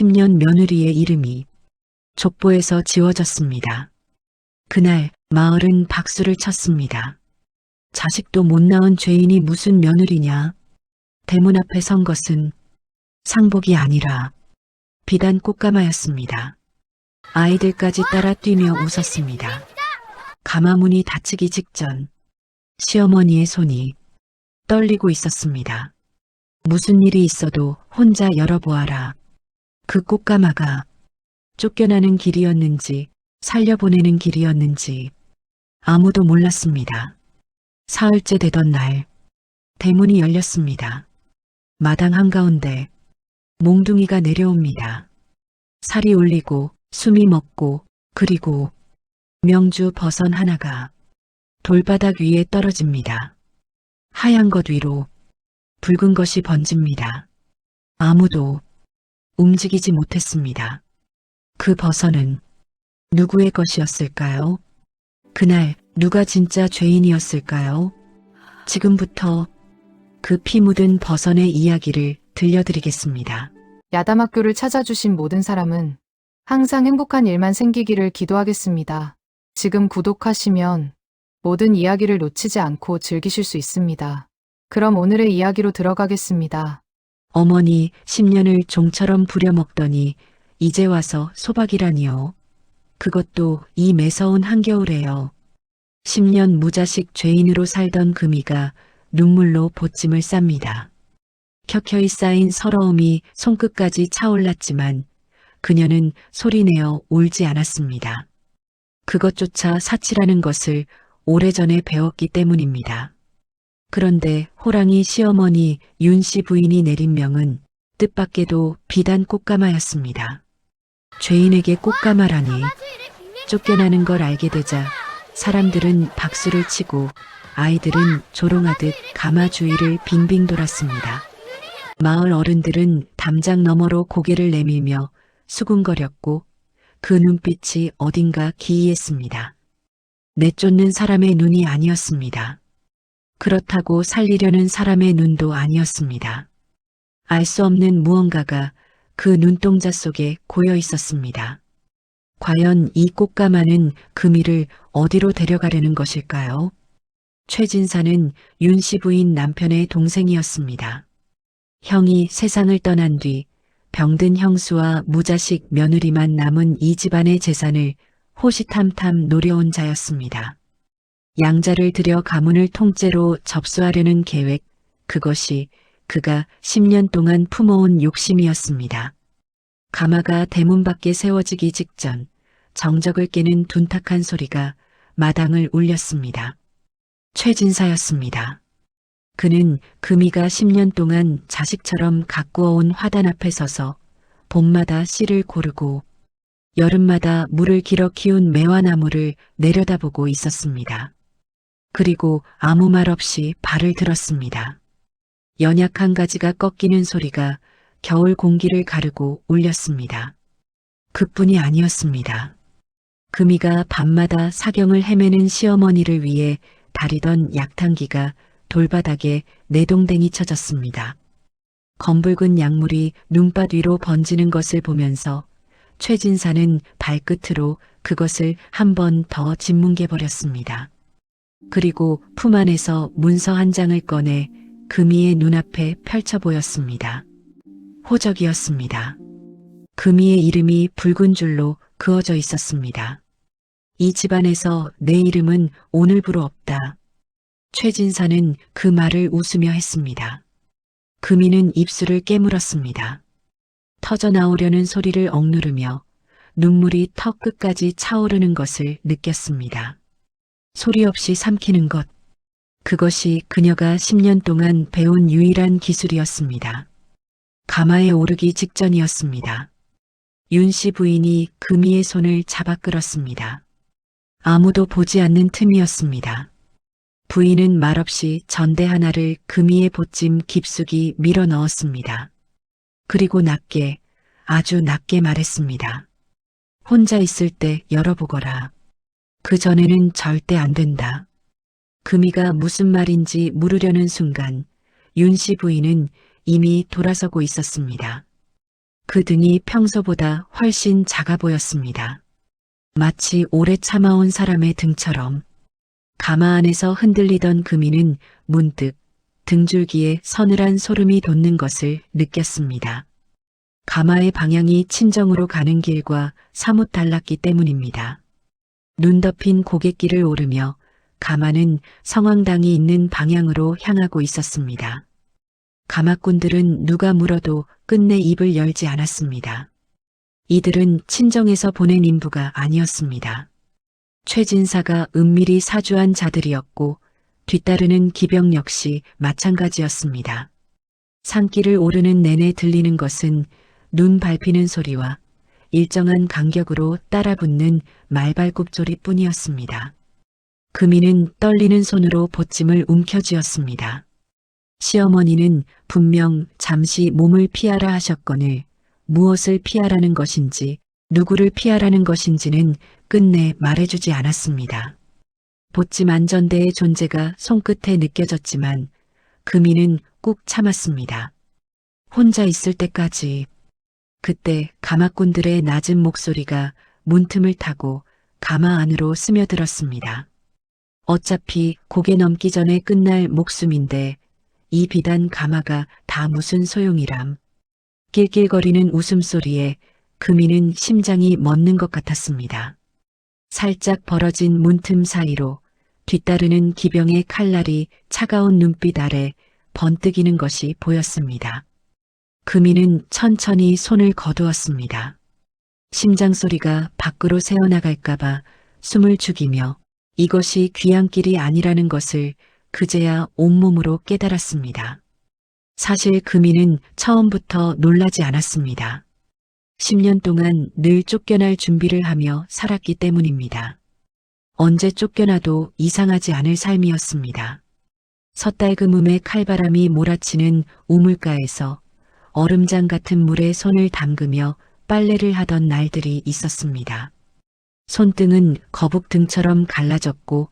10년 며느리의 이름이 족보에서 지워졌습니다. 그날 마을은 박수를 쳤습니다. 자식도 못 낳은 죄인이 무슨 며느리냐. 대문 앞에 선 것은 상복이 아니라 비단 꽃가마였습니다. 아이들까지 따라 뛰며 웃었습니다. 가마문이 닫히기 직전 시어머니의 손이 떨리고 있었습니다. 무슨 일이 있어도 혼자 열어보아라. 그 꽃가마가 쫓겨나는 길이었는지 살려보내는 길이었는지 아무도 몰랐습니다. 사흘째 되던 날 대문이 열렸습니다. 마당 한가운데 몽둥이가 내려옵니다. 살이 울리고 숨이 멎고 그리고 명주 버선 하나가 돌바닥 위에 떨어집니다. 하얀 것 위로 붉은 것이 번집니다. 아무도 움직이지 못했습니다. 그 버선은 누구의 것이었을까요? 그날 누가 진짜 죄인이었을까요? 지금부터 그 피 묻은 버선의 이야기를 들려드리겠습니다. 야담학교를 찾아주신 모든 사람은 항상 행복한 일만 생기기를 기도하겠습니다. 지금 구독하시면 모든 이야기를 놓치지 않고 즐기실 수 있습니다. 그럼 오늘의 이야기로 들어가겠습니다. 어머니 10년을 종처럼 부려먹더니 이제 와서 소박이라니요. 그것도 이 매서운 한겨울에요. 10년 무자식 죄인으로 살던 금이가 눈물로 보찜을 쌉니다. 켜켜이 쌓인 서러움이 손끝까지 차올랐지만 그녀는 소리내어 울지 않았습니다. 그것조차 사치라는 것을 오래전에 배웠기 때문입니다. 그런데 호랑이 시어머니 윤씨 부인이 내린 명은 뜻밖에도 비단 꽃가마였습니다. 죄인에게 꽃가마라니. 쫓겨나는 걸 알게 되자 사람들은 박수를 치고 아이들은 조롱하듯 가마 주위를 빙빙 돌았습니다. 마을 어른들은 담장 너머로 고개를 내밀며 수군거렸고 그 눈빛이 어딘가 기이했습니다. 내쫓는 사람의 눈이 아니었습니다. 그렇다고 살리려는 사람의 눈도 아니었습니다. 알 수 없는 무언가가 그 눈동자 속에 고여 있었습니다. 과연 이 꽃가마는 금이를 어디로 데려가려는 것일까요? 최진사는 윤씨 부인 남편의 동생이었습니다. 형이 세상을 떠난 뒤 병든 형수와 무자식 며느리만 남은 이 집안의 재산을 호시탐탐 노려온 자였습니다. 양자를 들여 가문을 통째로 접수하려는 계획, 그것이 그가 10년 동안 품어온 욕심이었습니다. 가마가 대문 밖에 세워지기 직전 정적을 깨는 둔탁한 소리가 마당을 울렸습니다. 최진사였습니다. 그는 금이가 10년 동안 자식처럼 가꾸어온 화단 앞에 서서 봄마다 씨를 고르고 여름마다 물을 길어 키운 매화나무를 내려다보고 있었습니다. 그리고 아무 말 없이 발을 들었습니다. 연약 한 가지가 꺾이는 소리가 겨울 공기를 가르고 울렸습니다. 그뿐이 아니었습니다. 금이가 밤마다 사경을 헤매는 시어머니를 위해 다리던 약탕기가 돌바닥에 내동댕이 쳐졌습니다. 검붉은 약물이 눈밭 위로 번지는 것을 보면서 최진사는 발끝으로 그것을 한 번 더 짓뭉개 버렸습니다. 그리고 품 안에서 문서 한 장을 꺼내 금이의 눈앞에 펼쳐 보였습니다. 호적이었습니다. 금이의 이름이 붉은 줄로 그어져 있었습니다. 이 집안에서 내 이름은 오늘부로 없다. 최진사는 그 말을 웃으며 했습니다. 금이는 입술을 깨물었습니다. 터져나오려는 소리를 억누르며 눈물이 턱 끝까지 차오르는 것을 느꼈습니다. 소리 없이 삼키는 것, 그것이 그녀가 10년 동안 배운 유일한 기술이었습니다. 가마에 오르기 직전이었습니다. 윤씨 부인이 금이의 손을 잡아 끌었습니다. 아무도 보지 않는 틈이었습니다. 부인은 말없이 전대 하나를 금이의 보찜 깊숙이 밀어 넣었습니다. 그리고 낮게, 아주 낮게 말했습니다. 혼자 있을 때 열어보거라. 그 전에는 절대 안 된다. 금이가 무슨 말인지 물으려는 순간 윤씨 부인은 이미 돌아서고 있었습니다. 그 등이 평소보다 훨씬 작아 보였습니다. 마치 오래 참아온 사람의 등처럼. 가마 안에서 흔들리던 금이는 문득 등줄기에 서늘한 소름이 돋는 것을 느꼈습니다. 가마의 방향이 친정으로 가는 길과 사뭇 달랐기 때문입니다. 눈 덮인 고갯길을 오르며 가마는 성황당이 있는 방향으로 향하고 있었습니다. 가마꾼들은 누가 물어도 끝내 입을 열지 않았습니다. 이들은 친정에서 보낸 인부가 아니었습니다. 최진사가 은밀히 사주한 자들이었고 뒤따르는 기병 역시 마찬가지였습니다. 산길을 오르는 내내 들리는 것은 눈 밟히는 소리와 일정한 간격으로 따라붙는 말발굽 소리뿐이었습니다. 금이는 떨리는 손으로 보침을 움켜쥐었습니다. 시어머니는 분명 잠시 몸을 피하라 하셨거늘 무엇을 피하라는 것인지 누구를 피하라는 것인지는 끝내 말해주지 않았습니다. 보침 안전대의 존재가 손끝에 느껴졌지만 금이는 꾹 참았습니다. 혼자 있을 때까지. 그때 가마꾼들의 낮은 목소리가 문틈을 타고 가마 안으로 스며들었습니다. 어차피 고개 넘기 전에 끝날 목숨인데 이 비단 가마가 다 무슨 소용이람. 낄낄거리는 웃음소리에 금이는 심장이 멎는 것 같았습니다. 살짝 벌어진 문틈 사이로 뒤따르는 기병의 칼날이 차가운 눈빛 아래 번뜩이는 것이 보였습니다. 금이는 천천히 손을 거두었습니다. 심장 소리가 밖으로 새어나갈까봐 숨을 죽이며 이것이 귀향길이 아니라는 것을 그제야 온몸으로 깨달았습니다. 사실 금이는 처음부터 놀라지 않았습니다. 10년 동안 늘 쫓겨날 준비를 하며 살았기 때문입니다. 언제 쫓겨나도 이상하지 않을 삶이었습니다. 섣달그음에 칼바람이 몰아치는 우물가에서 얼음장 같은 물에 손을 담그며 빨래를 하던 날들이 있었습니다. 손등은 거북등처럼 갈라졌고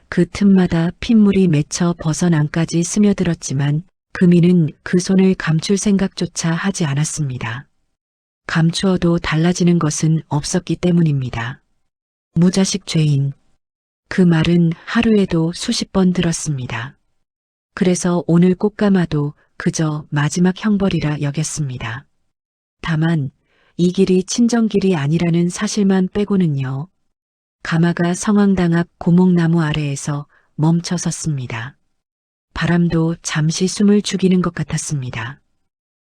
그 틈마다 핏물이 맺혀 벗어난까지 스며들었지만 금이는 그 손을 감출 생각조차 하지 않았습니다. 감추어도 달라지는 것은 없었기 때문입니다. 무자식 죄인. 그 말은 하루에도 수십 번 들었습니다. 그래서 오늘 꼭 감아도 그저 마지막 형벌이라 여겼습니다. 다만 이 길이 친정길이 아니라는 사실만 빼고는요. 가마가 성황당 앞 고목나무 아래에서 멈춰 섰습니다. 바람도 잠시 숨을 죽이는 것 같았습니다.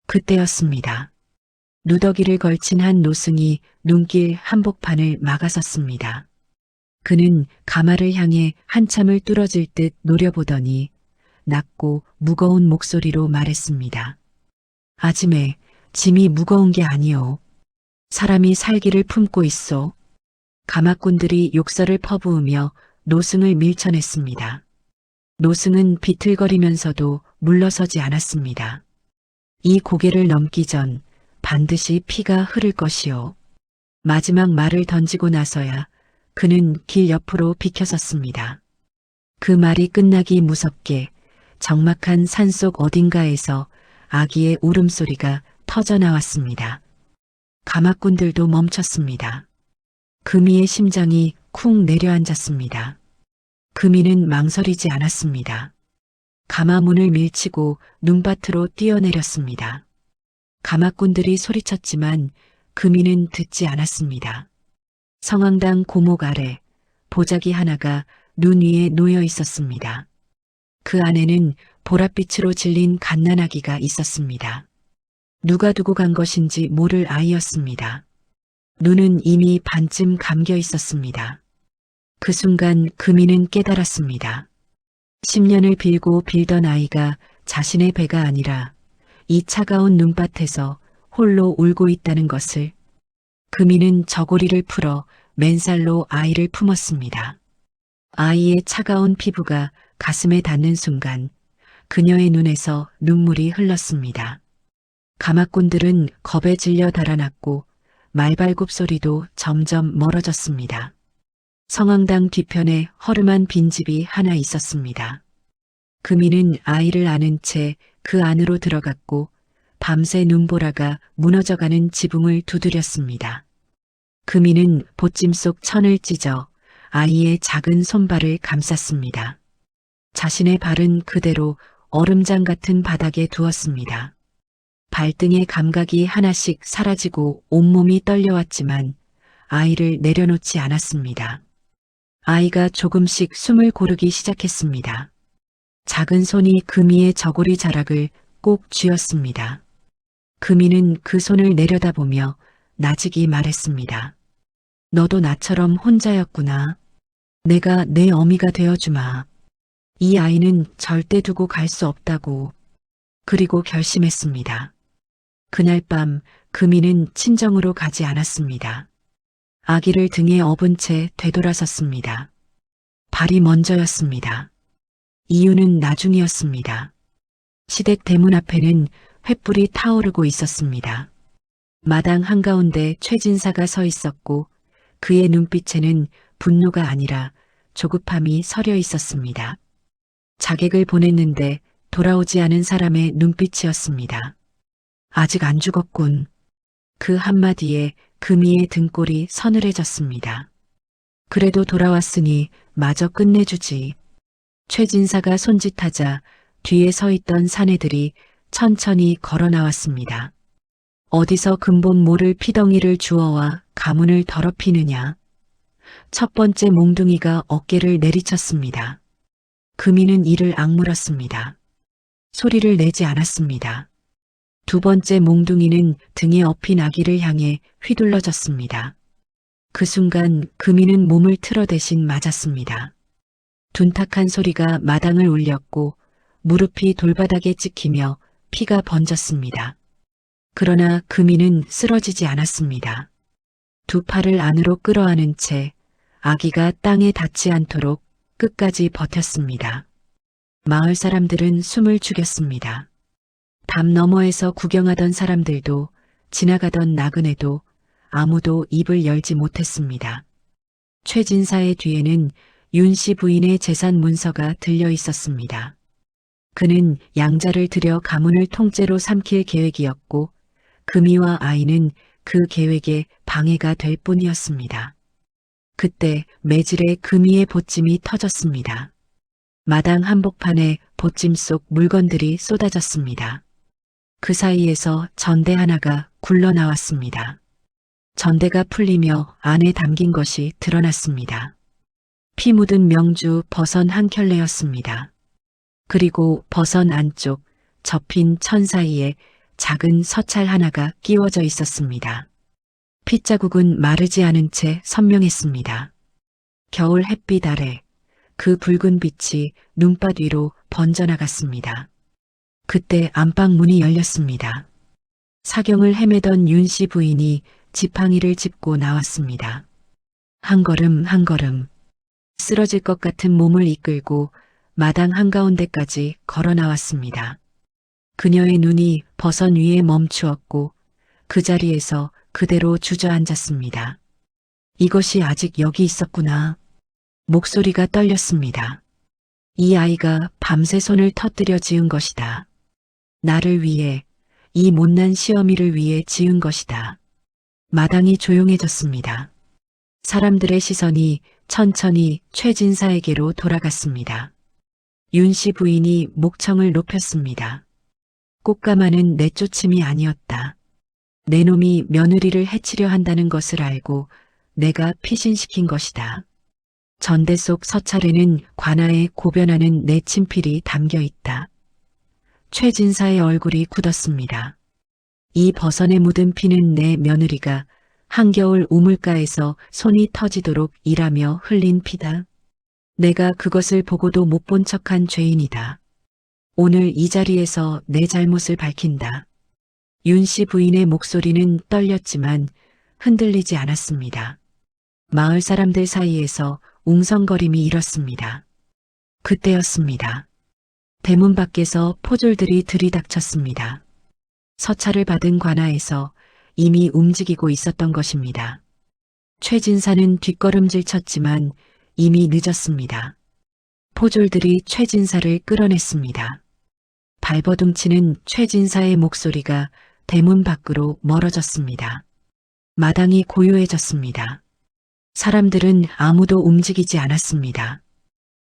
그때였습니다. 누더기를 걸친 한 노승이 눈길 한복판을 막아섰습니다. 그는 가마를 향해 한참을 뚫어질 듯 노려보더니 낮고 무거운 목소리로 말했습니다. 아지매, 짐이 무거운 게 아니오. 사람이 살기를 품고 있어. 가마꾼들이 욕설을 퍼부으며 노승을 밀쳐냈습니다. 노승은 비틀거리면서도 물러서지 않았습니다. 이 고개를 넘기 전 반드시 피가 흐를 것이오. 마지막 말을 던지고 나서야 그는 길 옆으로 비켜섰습니다. 그 말이 끝나기 무섭게 적막한 산속 어딘가에서 아기의 울음소리가 터져나왔습니다. 가마꾼들도 멈췄습니다. 금이의 심장이 쿵 내려앉았습니다. 금이는 망설이지 않았습니다. 가마문을 밀치고 눈밭으로 뛰어내렸습니다. 가마꾼들이 소리쳤지만 금이는 듣지 않았습니다. 성황당 고목 아래 보자기 하나가 눈 위에 놓여 있었습니다. 그 안에는 보랏빛으로 질린 갓난아기가 있었습니다. 누가 두고 간 것인지 모를 아이였습니다. 눈은 이미 반쯤 감겨 있었습니다. 그 순간 금이는 깨달았습니다. 10년을 빌고 빌던 아이가 자신의 배가 아니라 이 차가운 눈밭에서 홀로 울고 있다는 것을. 금이는 저고리를 풀어 맨살로 아이를 품었습니다. 아이의 차가운 피부가 가슴에 닿는 순간 그녀의 눈에서 눈물이 흘렀습니다. 가마꾼들은 겁에 질려 달아났고 말발굽 소리도 점점 멀어졌습니다. 성황당 뒤편에 허름한 빈집이 하나 있었습니다. 금이는 아이를 안은 채 그 안으로 들어갔고 밤새 눈보라가 무너져가는 지붕을 두드렸습니다. 금이는 보찜 속 천을 찢어 아이의 작은 손발을 감쌌습니다. 자신의 발은 그대로 얼음장 같은 바닥에 두었습니다. 발등의 감각이 하나씩 사라지고 온몸이 떨려왔지만 아이를 내려놓지 않았습니다. 아이가 조금씩 숨을 고르기 시작했습니다. 작은 손이 금이의 저고리 자락을 꼭 쥐었습니다. 금이는 그 손을 내려다보며 나직이 말했습니다. 너도 나처럼 혼자였구나. 내가 내 어미가 되어주마. 이 아이는 절대 두고 갈 수 없다고. 그리고 결심했습니다. 그날 밤 금이는 친정으로 가지 않았습니다. 아기를 등에 업은 채 되돌아섰습니다. 발이 먼저였습니다. 이유는 나중이었습니다. 시댁 대문 앞에는 횃불이 타오르고 있었습니다. 마당 한가운데 최진사가 서 있었고 그의 눈빛에는 분노가 아니라 조급함이 서려 있었습니다. 자객을 보냈는데 돌아오지 않은 사람의 눈빛이었습니다. 아직 안 죽었군. 그 한마디에 금이의 등골이 서늘해졌습니다. 그래도 돌아왔으니 마저 끝내주지. 최진사가 손짓하자 뒤에 서 있던 사내들이 천천히 걸어 나왔습니다. 어디서 근본 모를 피덩이를 주워와 가문을 더럽히느냐. 첫 번째 몽둥이가 어깨를 내리쳤습니다. 금이는 이를 악물었습니다. 소리를 내지 않았습니다. 두 번째 몽둥이는 등에 업힌 아기를 향해 휘둘러졌습니다. 그 순간 금이는 몸을 틀어대신 맞았습니다. 둔탁한 소리가 마당을 울렸고 무릎이 돌바닥에 찍히며 피가 번졌습니다. 그러나 금이는 쓰러지지 않았습니다. 두 팔을 안으로 끌어안은 채 아기가 땅에 닿지 않도록 끝까지 버텼습니다. 마을 사람들은 숨을 죽였습니다. 담 너머에서 구경하던 사람들도 지나가던 나그네도 아무도 입을 열지 못했습니다. 최진사의 뒤에는 윤씨 부인의 재산 문서가 들려 있었습니다. 그는 양자를 들여 가문을 통째로 삼킬 계획이었고 금이와 아이는 그 계획에 방해가 될 뿐이었습니다. 그때 매질에 금이의 보찜이 터졌습니다. 마당 한복판에 보찜 속 물건들이 쏟아졌습니다. 그 사이에서 전대 하나가 굴러나왔습니다. 전대가 풀리며 안에 담긴 것이 드러났습니다. 피 묻은 명주 버선 한 켤레였습니다. 그리고 버선 안쪽 접힌 천 사이에 작은 서찰 하나가 끼워져 있었습니다. 핏자국은 마르지 않은 채 선명했습니다. 겨울 햇빛 아래 그 붉은 빛이 눈밭 위로 번져나갔습니다. 그때 안방 문이 열렸습니다. 사경을 헤매던 윤씨 부인이 지팡이를 짚고 나왔습니다. 한 걸음 한 걸음 쓰러질 것 같은 몸을 이끌고 마당 한가운데까지 걸어 나왔습니다. 그녀의 눈이 버선 위에 멈추었고 그 자리에서 그대로 주저앉았습니다. 이것이 아직 여기 있었구나. 목소리가 떨렸습니다. 이 아이가 밤새 손을 터뜨려 지은 것이다. 나를 위해, 이 못난 시어미를 위해 지은 것이다. 마당이 조용해졌습니다. 사람들의 시선이 천천히 최진사에게로 돌아갔습니다. 윤씨 부인이 목청을 높였습니다. 꽃가마는 내쫓음이 아니었다. 내 놈이 며느리를 해치려 한다는 것을 알고 내가 피신시킨 것이다. 전대 속 서찰에는 관아에 고변하는 내 친필이 담겨 있다. 최진사의 얼굴이 굳었습니다. 이 버선에 묻은 피는 내 며느리가 한겨울 우물가에서 손이 터지도록 일하며 흘린 피다. 내가 그것을 보고도 못 본 척한 죄인이다. 오늘 이 자리에서 내 잘못을 밝힌다. 윤씨 부인의 목소리는 떨렸지만 흔들리지 않았습니다. 마을 사람들 사이에서 웅성거림이 일었습니다. 그때였습니다. 대문 밖에서 포졸들이 들이닥쳤습니다. 서찰을 받은 관아에서 이미 움직이고 있었던 것입니다. 최진사는 뒷걸음질 쳤지만 이미 늦었습니다. 포졸들이 최진사를 끌어냈습니다. 발버둥치는 최진사의 목소리가 대문 밖으로 멀어졌습니다. 마당이 고요해졌습니다. 사람들은 아무도 움직이지 않았습니다.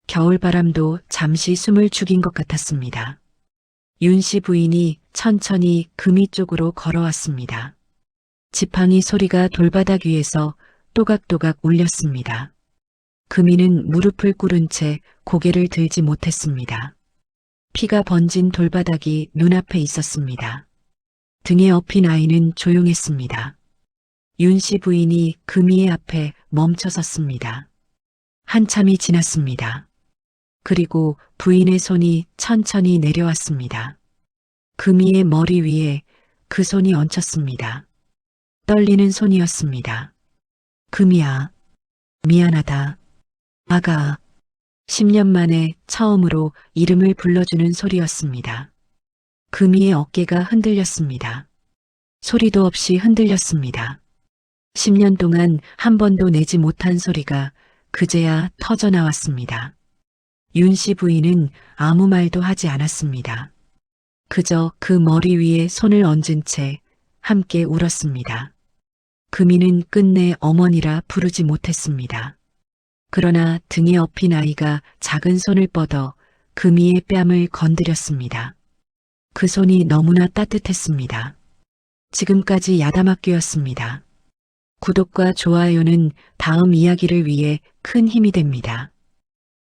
겨울바람도 잠시 숨을 죽인 것 같았습니다. 윤 씨 부인이 천천히 금이 쪽으로 걸어왔습니다. 지팡이 소리가 돌바닥 위에서 또각또각 울렸습니다. 금이는 무릎을 꿇은 채 고개를 들지 못했습니다. 피가 번진 돌바닥이 눈앞에 있었습니다. 등에 업힌 아이는 조용했습니다. 윤 씨 부인이 금이의 앞에 멈춰 섰습니다. 한참이 지났습니다. 그리고 부인의 손이 천천히 내려왔습니다. 금이의 머리 위에 그 손이 얹혔습니다. 떨리는 손이었습니다. 금이야, 미안하다. 아가. 10년 만에 처음으로 이름을 불러주는 소리였습니다. 금이의 어깨가 흔들렸습니다. 소리도 없이 흔들렸습니다. 10년 동안 한 번도 내지 못한 소리가 그제야 터져 나왔습니다. 윤 씨 부인은 아무 말도 하지 않았습니다. 그저 그 머리 위에 손을 얹은 채 함께 울었습니다. 금이는 끝내 어머니라 부르지 못했습니다. 그러나 등에 업힌 아이가 작은 손을 뻗어 금이의 뺨을 건드렸습니다. 그 손이 너무나 따뜻했습니다. 지금까지 야담학교였습니다. 구독과 좋아요는 다음 이야기를 위해 큰 힘이 됩니다.